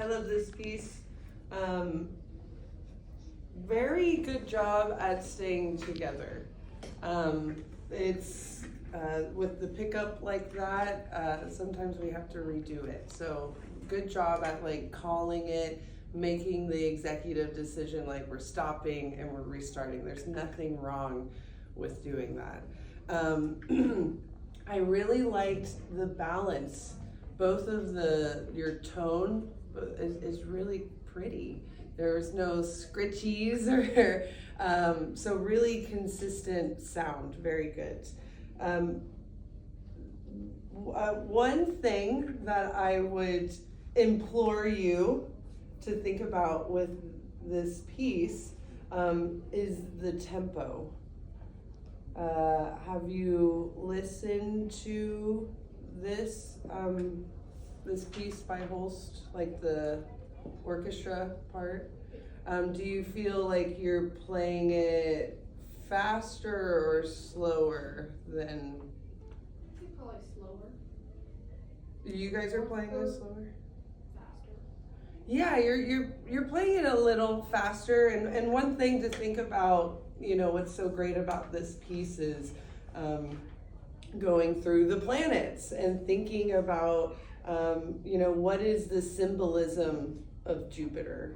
I love this piece. Very good job at staying together. It's with the pickup like that, sometimes we have to redo it. So good job at like calling it, making the executive decision like we're stopping and we're restarting. There's nothing wrong with doing that. I really liked the balance. Both of your tone is really pretty. There's no scritchies or so really consistent sound. Very good. One thing that I would implore you to think about with this piece is the tempo. Have you listened to this piece by Holst, like the orchestra part? Do you feel like you're playing it faster or slower than? I think probably slower. You guys are playing it slower? Faster. Yeah, you're playing it a little faster, and one thing to think about, you know, what's so great about this piece is going through the planets and thinking about you know, what is the symbolism of Jupiter.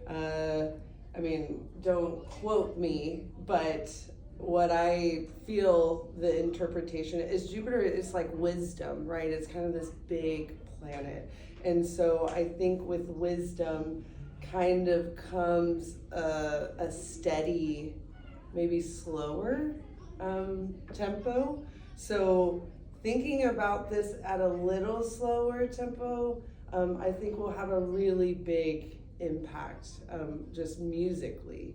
I mean, don't quote me, but what I feel the interpretation is Jupiter is like wisdom, right? It's kind of this big planet. And so I think with wisdom kind of comes a steady, maybe slower tempo. So thinking about this at a little slower tempo, I think will have a really big impact, just musically.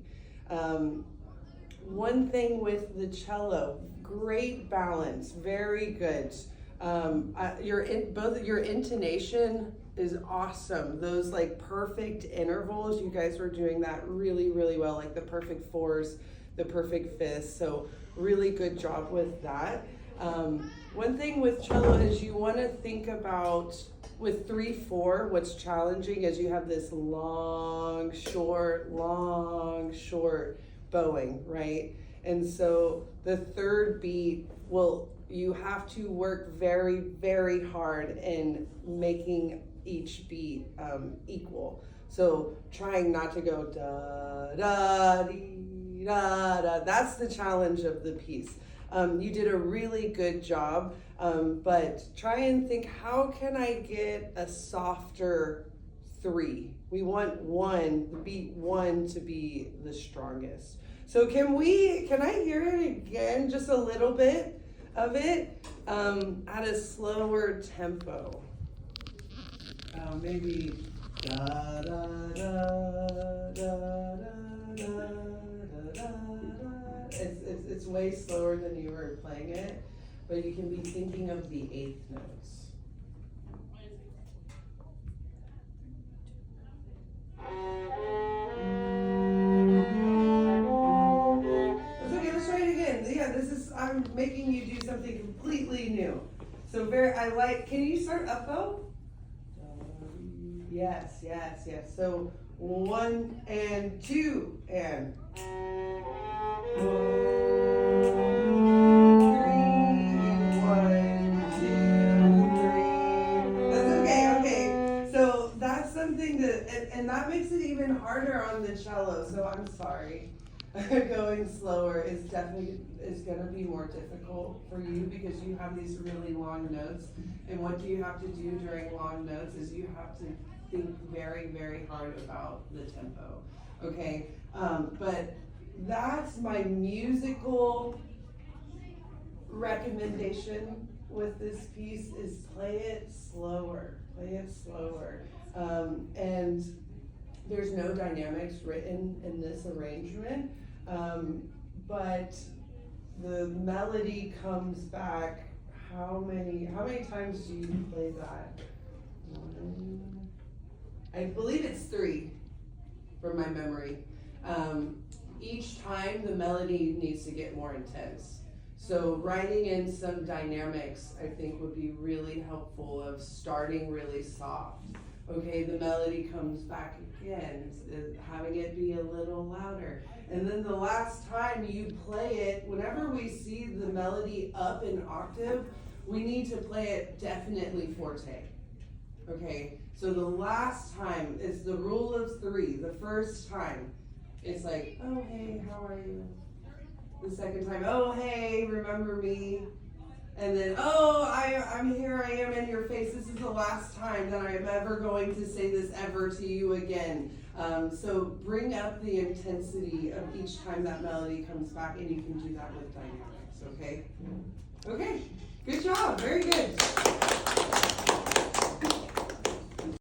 One thing with the cello, great balance, very good. Both your intonation is awesome. Those like perfect intervals, you guys were doing that really, really well, like the perfect fours, the perfect fifths. So really good job with that. One thing with cello is you want to think about with 3/4, what's challenging is you have this long, short bowing, right? And so the third beat you have to work very, very hard in making each beat equal. So trying not to go da da dee da da. That's the challenge of the piece. You did a really good job, but try and think, how can I get a softer 3? We want the beat 1 to be the strongest. So can I hear it again, just a little bit of it, at a slower tempo? Maybe da da da da da da da da. It's way slower than you were playing it, but you can be thinking of the 8th notes. That's okay, let's try it again. Yeah, I'm making you do something completely new. So can you start up though? Yes. So 1 and 2 and 3, 1, 2, 3. That's okay. So that's something and that makes it even harder on the cello. So I'm sorry. Going slower is going to be more difficult for you because you have these really long notes. And what you have to do during long notes is you have to think very, very hard about the tempo. Okay, but that's my musical recommendation with this piece is play it slower. And there's no dynamics written in this arrangement, but the melody comes back. How many times do you play that? 1, I believe it's 3 from my memory. Each time the melody needs to get more intense. So writing in some dynamics, I think, would be really helpful of starting really soft. Okay, the melody comes back again, having it be a little louder. And then the last time you play it, whenever we see the melody up an octave, we need to play it definitely forte. Okay, so the last time is the rule of three. The first time, it's like, oh, hey, how are you? The second time, oh, hey, remember me? And then, oh, I'm here, I am in your face. This is the last time that I'm ever going to say this ever to you again. So bring up the intensity of each time that melody comes back, and you can do that with dynamics, okay? Okay, good job, very good.